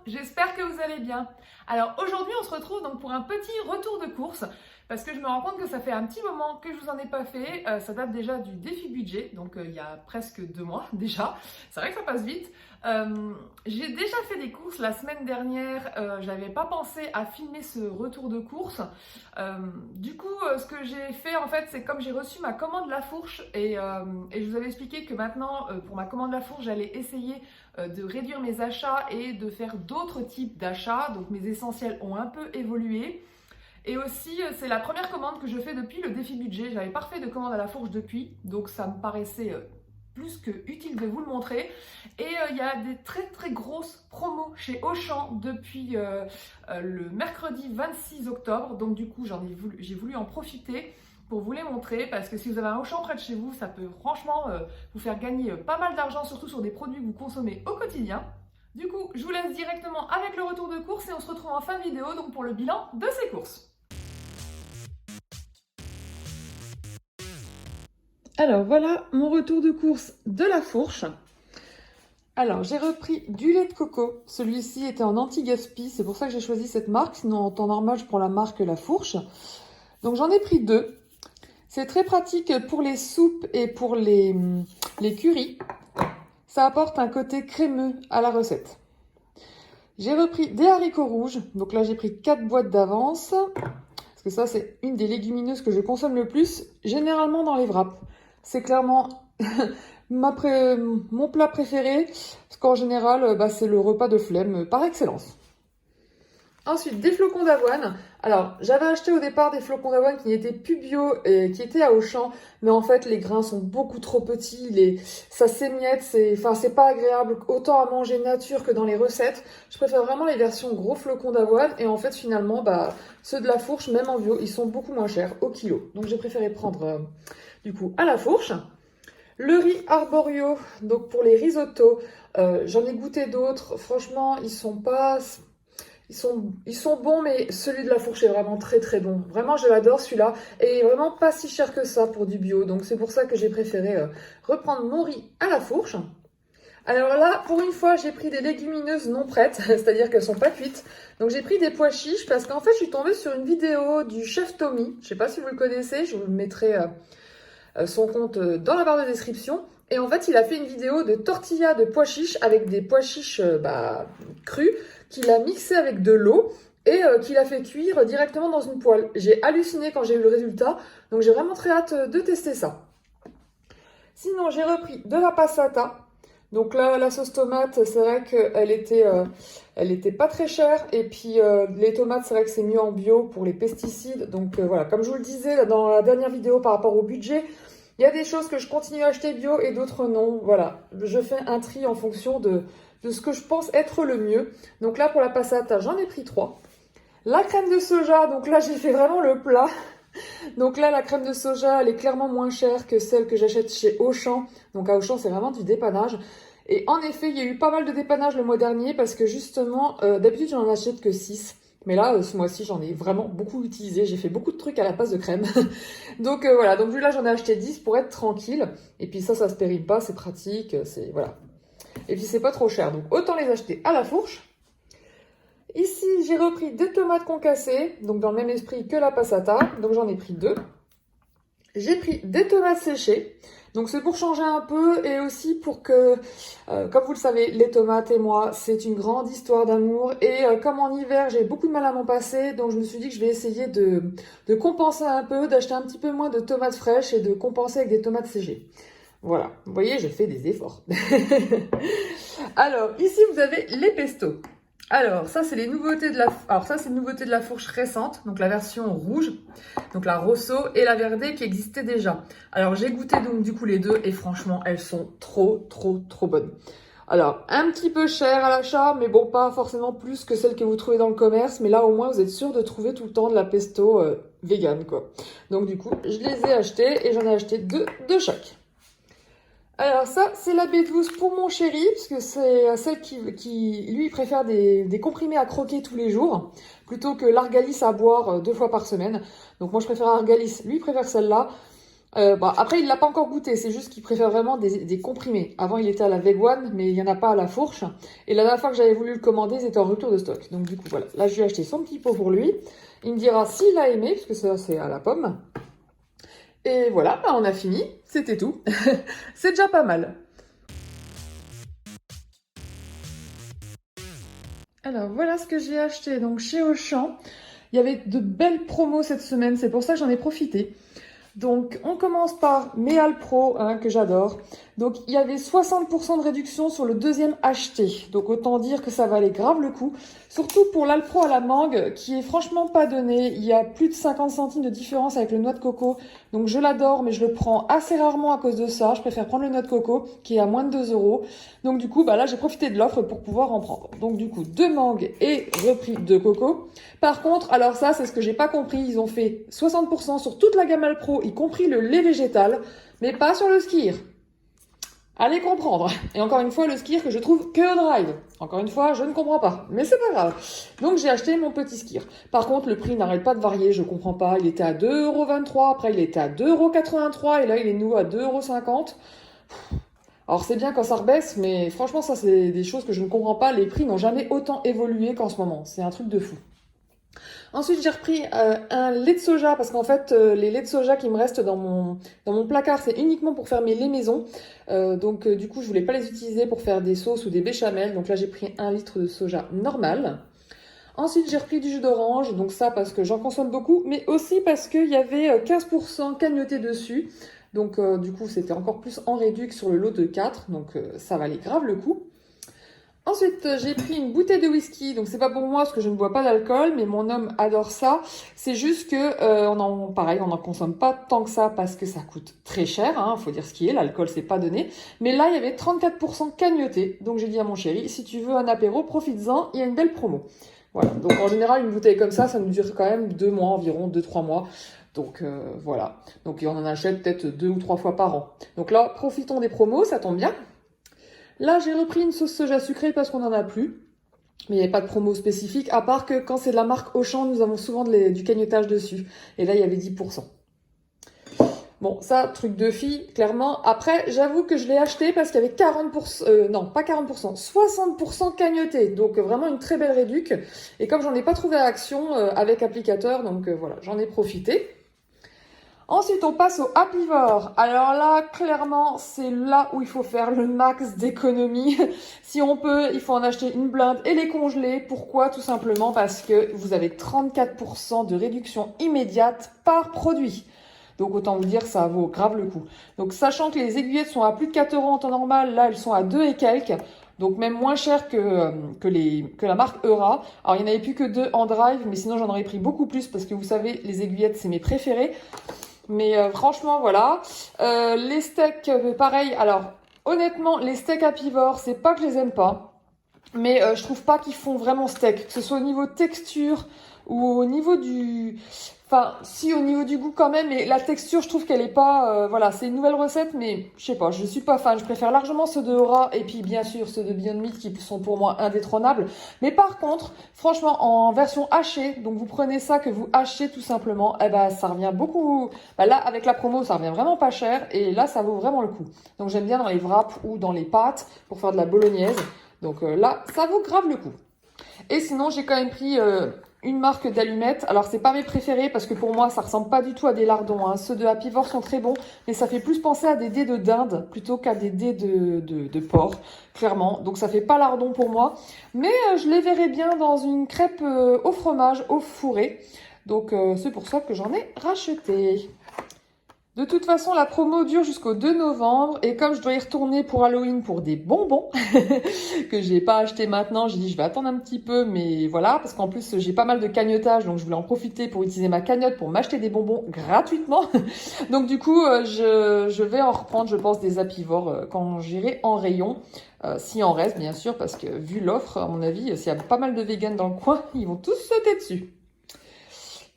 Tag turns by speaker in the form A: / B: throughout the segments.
A: J'espère que vous allez bien. Alors aujourd'hui on se retrouve donc pour un petit retour de course parce que je me rends compte que ça fait un petit moment que je vous en ai pas fait. Ça date déjà du défi budget, donc il y a presque 2 mois déjà. C'est vrai que ça passe vite. J'ai déjà fait des courses la semaine dernière. J'avais pas pensé à filmer ce retour de course. Du coup, ce que j'ai fait en fait, c'est comme j'ai reçu ma commande La Fourche et je vous avais expliqué que maintenant pour ma commande La Fourche, j'allais essayer de réduire mes achats et de faire d'autres types d'achats. Donc mes essentiels ont un peu évolué. Et aussi, c'est la première commande que je fais depuis le défi budget. J'avais pas refait de commande à La Fourche depuis, donc ça me paraissait plus que utile de vous le montrer. Et il y a des très très grosses promos chez Auchan depuis le mercredi 26 octobre. Donc du coup, j'ai voulu en profiter pour vous les montrer parce que si vous avez un Auchan près de chez vous, ça peut franchement vous faire gagner pas mal d'argent, surtout sur des produits que vous consommez au quotidien. Du coup, je vous laisse directement avec le retour de course et on se retrouve en fin de vidéo donc pour le bilan de ces courses. Alors voilà mon retour de course de La Fourche. Alors j'ai repris du lait de coco. Celui-ci était en anti-gaspi, c'est pour ça que j'ai choisi cette marque. Sinon en temps normal je prends la marque La Fourche. Donc j'en ai pris 2. C'est très pratique pour les soupes et pour les currys. Ça apporte un côté crémeux à la recette. J'ai repris des haricots rouges. Donc là j'ai pris 4 boîtes d'avance. Parce que ça c'est une des légumineuses que je consomme le plus, généralement dans les wraps. C'est clairement mon plat préféré, parce qu'en général, c'est le repas de flemme par excellence. Ensuite, des flocons d'avoine. Alors, j'avais acheté au départ des flocons d'avoine qui n'étaient plus bio et qui étaient à Auchan, mais en fait, les grains sont beaucoup trop petits, ça s'émiette, c'est pas agréable, autant à manger nature que dans les recettes. Je préfère vraiment les versions gros flocons d'avoine, et en fait, finalement, ceux de La Fourche, même en bio, ils sont beaucoup moins chers au kilo. Donc, j'ai préféré prendre, du coup, à La Fourche. Le riz arborio, donc pour les risottos, j'en ai goûté d'autres. Franchement, ils sont bons, mais celui de La Fourche est vraiment très très bon. Vraiment, je l'adore celui-là. Et vraiment pas si cher que ça pour du bio. Donc c'est pour ça que j'ai préféré reprendre mon riz à La Fourche. Alors là, pour une fois, j'ai pris des légumineuses non prêtes, c'est-à-dire qu'elles sont pas cuites. Donc j'ai pris des pois chiches parce qu'en fait, je suis tombée sur une vidéo du chef Tommy. Je sais pas si vous le connaissez, je vous mettrai son compte dans la barre de description. Et en fait, il a fait une vidéo de tortilla de pois chiches avec des pois chiches crus qu'il a mixé avec de l'eau et qu'il a fait cuire directement dans une poêle. J'ai halluciné quand j'ai eu le résultat, donc j'ai vraiment très hâte de tester ça. Sinon, j'ai repris de la passata. Donc là, la sauce tomate, c'est vrai qu'elle était pas très chère. Et puis, les tomates, c'est vrai que c'est mieux en bio pour les pesticides. Donc voilà, comme je vous le disais dans la dernière vidéo par rapport au budget, il y a des choses que je continue à acheter bio et d'autres non. Voilà, je fais un tri en fonction de ce que je pense être le mieux. Donc là, pour la passata, j'en ai pris 3. La crème de soja, donc là, j'ai fait vraiment le plat. Donc là, la crème de soja, elle est clairement moins chère que celle que j'achète chez Auchan. Donc à Auchan, c'est vraiment du dépannage. Et en effet, il y a eu pas mal de dépannage le mois dernier parce que justement, d'habitude, je n'en achète que 6. Mais là, ce mois-ci, j'en ai vraiment beaucoup utilisé. J'ai fait beaucoup de trucs à la place de crème. Donc voilà, donc là, j'en ai acheté 10 pour être tranquille. Et puis ça se périme pas, c'est pratique, voilà. Et puis c'est pas trop cher, donc autant les acheter à La Fourche. Ici, j'ai repris des tomates concassées, donc dans le même esprit que la passata. Donc j'en ai pris 2. J'ai pris des tomates séchées. Donc c'est pour changer un peu et aussi pour que, comme vous le savez, les tomates et moi, c'est une grande histoire d'amour. Et comme en hiver, j'ai beaucoup de mal à m'en passer, donc je me suis dit que je vais essayer de compenser un peu, d'acheter un petit peu moins de tomates fraîches et de compenser avec des tomates séchées. Voilà, vous voyez, je fais des efforts. Alors, ici, vous avez les pestos. Alors, ça, c'est les nouveautés de la Fourche récente, donc la version rouge, donc la Rosso et la Verde qui existait déjà. Alors, j'ai goûté donc du coup les deux et franchement, elles sont trop bonnes. Alors, un petit peu cher à l'achat, mais bon, pas forcément plus que celle que vous trouvez dans le commerce. Mais là, au moins, vous êtes sûr de trouver tout le temps de la pesto vegan, quoi. Donc, du coup, je les ai achetés et j'en ai acheté deux de chaque. Alors ça, c'est la B12 pour mon chéri, parce que c'est celle qui lui, préfère des comprimés à croquer tous les jours, plutôt que l'Argalis à boire 2 fois par semaine. Donc moi, je préfère Argalis, lui, il préfère celle-là. Après, il l'a pas encore goûté, c'est juste qu'il préfère vraiment des comprimés. Avant, il était à la Vegan, mais il n'y en a pas à la fourche. Et la dernière fois que j'avais voulu le commander, ils étaient en rupture de stock. Donc du coup, voilà. Là, je lui ai acheté son petit pot pour lui. Il me dira s'il a aimé, puisque ça, c'est à la pomme. Et voilà, bah, on a fini. C'était tout. C'est déjà pas mal. Alors, voilà ce que j'ai acheté donc chez Auchan. Il y avait de belles promos cette semaine, c'est pour ça que j'en ai profité. Donc, on commence par mes Alpro, hein, que j'adore. Donc, il y avait 60% de réduction sur le deuxième acheté. Donc, autant dire que ça valait grave le coup. Surtout pour l'Alpro à la mangue, qui est franchement pas donné. Il y a plus de 50 centimes de différence avec le noix de coco. Donc, je l'adore, mais je le prends assez rarement à cause de ça. Je préfère prendre le noix de coco, qui est à moins de 2 euros. Donc, du coup, bah là, j'ai profité de l'offre pour pouvoir en prendre. Donc, du coup, 2 mangues et repris de coco. Par contre, alors ça, c'est ce que j'ai pas compris. Ils ont fait 60% sur toute la gamme Alpro, y compris le lait végétal, mais pas sur le Skyr. Allez comprendre. Et encore une fois, le Skyr que je trouve que au drive. Encore une fois, je ne comprends pas. Mais c'est pas grave. Donc j'ai acheté mon petit Skyr. Par contre, le prix n'arrête pas de varier, je comprends pas. Il était à 2,23 €, après il était à 2,83 € et là il est nouveau à 2,50 €. Alors c'est bien quand ça rebaisse, mais franchement ça c'est des choses que je ne comprends pas. Les prix n'ont jamais autant évolué qu'en ce moment. C'est un truc de fou. Ensuite, j'ai repris un lait de soja parce qu'en fait, les laits de soja qui me restent dans mon placard, c'est uniquement pour faire mes laits maison. Donc, du coup, je voulais pas les utiliser pour faire des sauces ou des béchamels. Donc là, j'ai pris 1 litre de soja normal. Ensuite, j'ai repris du jus d'orange. Donc ça, parce que j'en consomme beaucoup, mais aussi parce qu'il y avait 15% cagnoté dessus. Donc, du coup, c'était encore plus en réduc sur le lot de 4. Donc, ça valait grave le coup. Ensuite, j'ai pris une bouteille de whisky. Donc, c'est pas pour moi parce que je ne bois pas d'alcool, mais mon homme adore ça. C'est juste que, on n'en consomme pas tant que ça parce que ça coûte très cher. Hein, faut dire ce qui est. L'alcool, c'est pas donné. Mais là, il y avait 34% cagnoté. Donc, j'ai dit à mon chéri, si tu veux un apéro, profites-en. Il y a une belle promo. Voilà. Donc, en général, une bouteille comme ça nous dure quand même 2 mois environ, 2-3 mois. Donc, voilà. Donc, on en achète peut-être 2 ou 3 fois par an. Donc là, profitons des promos, ça tombe bien. Là, j'ai repris une sauce soja sucrée parce qu'on n'en a plus. Mais il n'y avait pas de promo spécifique, à part que quand c'est de la marque Auchan, nous avons souvent du cagnotage dessus. Et là, il y avait 10%. Bon, ça, truc de fille, clairement. Après, j'avoue que je l'ai acheté parce qu'il y avait 40%, non, pas 40%, 60% cagnoté. Donc, vraiment une très belle réduc. Et comme j'en ai pas trouvé à Action avec applicateur, donc voilà, j'en ai profité. Ensuite, on passe au Apivore. Alors là, clairement, c'est là où il faut faire le max d'économie. Si on peut, il faut en acheter une blinde et les congeler. Pourquoi? Tout simplement parce que vous avez 34% de réduction immédiate par produit. Donc autant vous dire, ça vaut grave le coup. Donc sachant que les aiguillettes sont à plus de 4 € en temps normal, là elles sont à 2 et quelques. Donc même moins cher que la marque Eura. Alors il n'y en avait plus que 2 en drive, mais sinon j'en aurais pris beaucoup plus parce que vous savez, les aiguillettes c'est mes préférés. Mais franchement, voilà. Les steaks, pareil. Alors, honnêtement, les steaks Apivore, c'est pas que je les aime pas. Mais je trouve pas qu'ils font vraiment steak. Que ce soit au niveau texture ou au niveau du... Enfin, si, au niveau du goût quand même. Mais la texture, je trouve qu'elle est pas... voilà, c'est une nouvelle recette, mais je sais pas, je suis pas fan. Je préfère largement ceux de Eura et puis bien sûr ceux de Beyond Meat qui sont pour moi indétrônables. Mais par contre, franchement, en version hachée, donc vous prenez ça que vous hachez tout simplement, eh ben ça revient beaucoup... Bah là, avec la promo, ça revient vraiment pas cher et là, ça vaut vraiment le coup. Donc j'aime bien dans les wraps ou dans les pâtes pour faire de la bolognaise. Donc là, ça vaut grave le coup. Et sinon, j'ai quand même pris une marque d'allumettes. Alors, c'est pas mes préférés parce que pour moi, ça ressemble pas du tout à des lardons. Hein. Ceux de Apivore sont très bons, mais ça fait plus penser à des dés de dinde plutôt qu'à des dés de porc, clairement. Donc, ça fait pas lardon pour moi. Mais je les verrais bien dans une crêpe au fromage, au fourré. Donc, c'est pour ça que j'en ai racheté. De toute façon, la promo dure jusqu'au 2 novembre et comme je dois y retourner pour Halloween pour des bonbons que j'ai pas acheté maintenant, j'ai dit je vais attendre un petit peu, mais voilà, parce qu'en plus j'ai pas mal de cagnottages, donc je voulais en profiter pour utiliser ma cagnotte pour m'acheter des bonbons gratuitement. Donc du coup, je vais en reprendre, je pense, des apivores quand j'irai en rayon, s'il en reste bien sûr, parce que vu l'offre, à mon avis, s'il y a pas mal de véganes dans le coin, ils vont tous sauter dessus.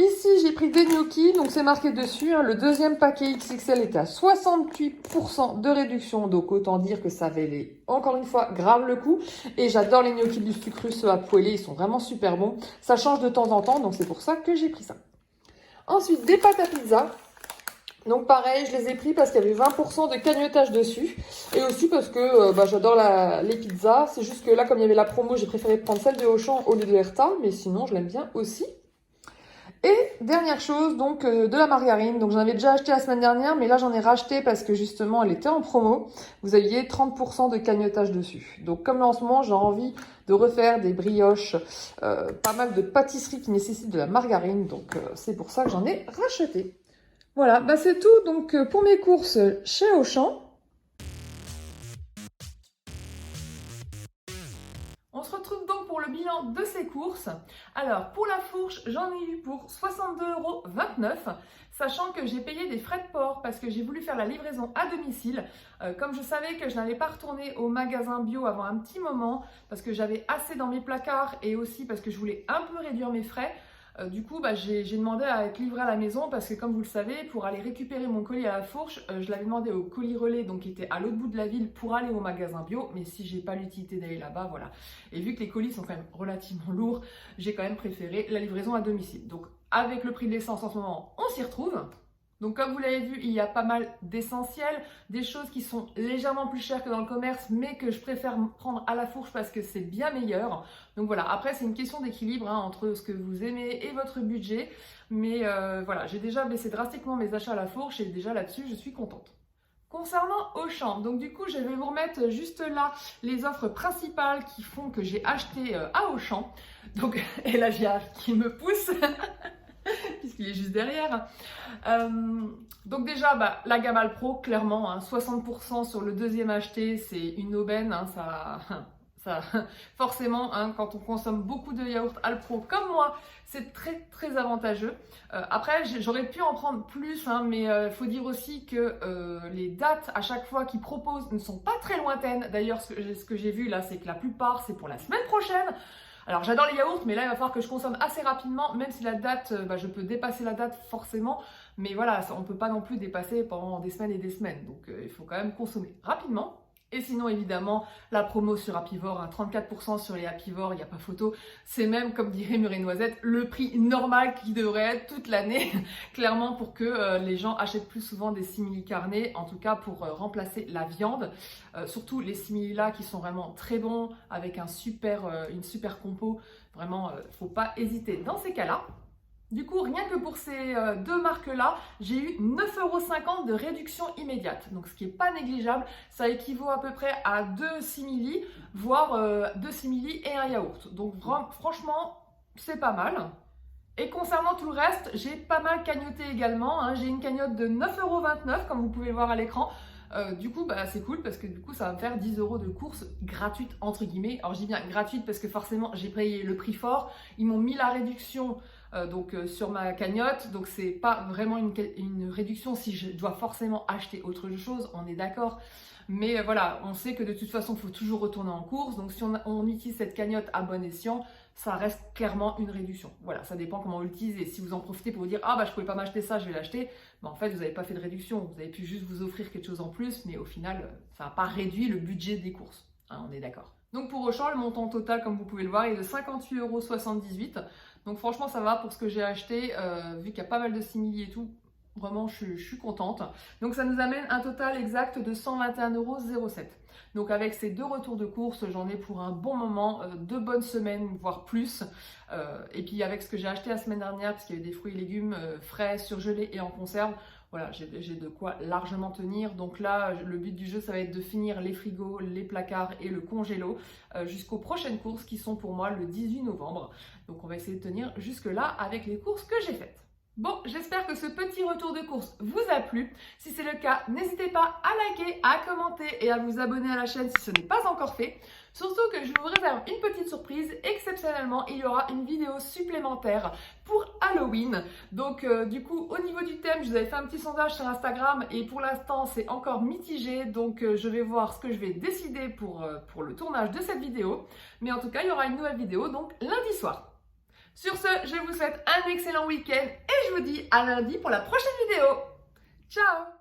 A: Ici, j'ai pris des gnocchis, donc c'est marqué dessus, hein, le deuxième paquet XXL était à 68% de réduction, donc autant dire que ça valait encore une fois grave le coup. Et j'adore les gnocchis du sucre ceux à poêler, ils sont vraiment super bons. Ça change de temps en temps, donc c'est pour ça que j'ai pris ça. Ensuite, des pâtes à pizza. Donc pareil, je les ai pris parce qu'il y avait 20% de cagnotage dessus. Et aussi parce que j'adore les pizzas. C'est juste que là, comme il y avait la promo, j'ai préféré prendre celle de Auchan au lieu de Herta. Mais sinon, je l'aime bien aussi. Et dernière chose, donc de la margarine. Donc j'en avais déjà acheté la semaine dernière, mais là j'en ai racheté parce que justement elle était en promo. Vous aviez 30% de cagnotage dessus. Donc comme là en ce moment j'ai envie de refaire des brioches, pas mal de pâtisseries qui nécessitent de la margarine. Donc c'est pour ça que j'en ai racheté. Voilà, c'est tout donc pour mes courses chez Auchan. On se retrouve donc pour le bilan de ces courses. Alors, pour la fourche, j'en ai eu pour 62,29 €, sachant que j'ai payé des frais de port parce que j'ai voulu faire la livraison à domicile. Comme je savais que je n'allais pas retourner au magasin bio avant un petit moment, parce que j'avais assez dans mes placards et aussi parce que je voulais un peu réduire mes frais, du coup, j'ai demandé à être livré à la maison parce que, comme vous le savez, pour aller récupérer mon colis à la fourche, je l'avais demandé au colis relais, donc qui était à l'autre bout de la ville, pour aller au magasin bio. Mais si j'ai pas l'utilité d'aller là-bas, voilà. Et vu que les colis sont quand même relativement lourds, j'ai quand même préféré la livraison à domicile. Donc, avec le prix de l'essence en ce moment, on s'y retrouve. Donc comme vous l'avez vu, il y a pas mal d'essentiels, des choses qui sont légèrement plus chères que dans le commerce, mais que je préfère prendre à la fourche parce que c'est bien meilleur. Donc voilà, après c'est une question d'équilibre entre ce que vous aimez et votre budget. Mais voilà, j'ai déjà baissé drastiquement mes achats à la fourche et déjà là-dessus, je suis contente. Concernant Auchan, donc du coup je vais vous remettre juste là les offres principales qui font que j'ai acheté à Auchan. Donc, et là j'ai qui me pousse puisqu'il est juste derrière. Donc déjà, la gamme Alpro, clairement, 60% sur le deuxième acheté, c'est une aubaine. Ça, forcément, quand on consomme beaucoup de yaourt Alpro comme moi, c'est très très avantageux. Après, j'aurais pu en prendre plus, mais il faut dire aussi que les dates à chaque fois qu'ils proposent ne sont pas très lointaines. D'ailleurs, ce que j'ai vu là, c'est que la plupart, c'est pour la semaine prochaine. Alors j'adore les yaourts, mais là il va falloir que je consomme assez rapidement, même si la date, je peux dépasser la date forcément, mais voilà, on ne peut pas non plus dépasser pendant des semaines et des semaines, donc il faut quand même consommer rapidement. Et sinon évidemment, la promo sur Apivore, 34% sur les Apivore, il n'y a pas photo, c'est même, comme dirait Murray Noisette, le prix normal qui devrait être toute l'année, clairement pour que les gens achètent plus souvent des simili carnés, en tout cas pour remplacer la viande. Surtout les simili là qui sont vraiment très bons, avec une super compo, vraiment, faut pas hésiter dans ces cas-là. Du coup, rien que pour ces deux marques-là, j'ai eu 9,50 € de réduction immédiate. Donc, ce qui n'est pas négligeable, ça équivaut à peu près à 2 simili, voire 2 simili et un yaourt. Donc, franchement, c'est pas mal. Et concernant tout le reste, j'ai pas mal cagnoté également. J'ai une cagnotte de 9,29 €, comme vous pouvez le voir à l'écran. Du coup, c'est cool parce que du coup, ça va me faire 10 € de courses gratuites, entre guillemets. Alors, je dis bien gratuite parce que forcément, j'ai payé le prix fort. Ils m'ont mis la réduction sur ma cagnotte. Donc, c'est pas vraiment une réduction si je dois forcément acheter autre chose. On est d'accord. Mais voilà, on sait que de toute façon, il faut toujours retourner en course. Donc, si on utilise cette cagnotte à bon escient, ça reste clairement une réduction. Voilà, ça dépend comment vous l'utilisez. Si vous en profitez pour vous dire « Ah, je ne pouvais pas m'acheter ça, je vais l'acheter », en fait, vous n'avez pas fait de réduction. Vous avez pu juste vous offrir quelque chose en plus, mais au final, ça n'a pas réduit le budget des courses. On est d'accord. Donc pour Auchan, le montant total, comme vous pouvez le voir, est de 58,78 €. Donc franchement, ça va pour ce que j'ai acheté, vu qu'il y a pas mal de simili et tout. Vraiment, je suis contente. Donc ça nous amène un total exact de 121,07 €. Donc avec ces deux retours de course, j'en ai pour un bon moment, 2 bonnes semaines, voire plus. Et puis avec ce que j'ai acheté la semaine dernière, parce qu'il y avait des fruits et légumes frais, surgelés et en conserve, voilà, j'ai de quoi largement tenir. Donc là, le but du jeu, ça va être de finir les frigos, les placards et le congélo jusqu'aux prochaines courses qui sont pour moi le 18 novembre. Donc on va essayer de tenir jusque là avec les courses que j'ai faites. Bon, j'espère que ce petit retour de course vous a plu. Si c'est le cas, n'hésitez pas à liker, à commenter et à vous abonner à la chaîne si ce n'est pas encore fait. Surtout que je vous réserve une petite surprise. Exceptionnellement, il y aura une vidéo supplémentaire pour Halloween. Donc du coup, au niveau du thème, je vous avais fait un petit sondage sur Instagram et pour l'instant, c'est encore mitigé. Donc je vais voir ce que je vais décider pour le tournage de cette vidéo. Mais en tout cas, il y aura une nouvelle vidéo donc lundi soir. Sur ce, je vous souhaite un excellent week-end et je vous dis à lundi pour la prochaine vidéo. Ciao!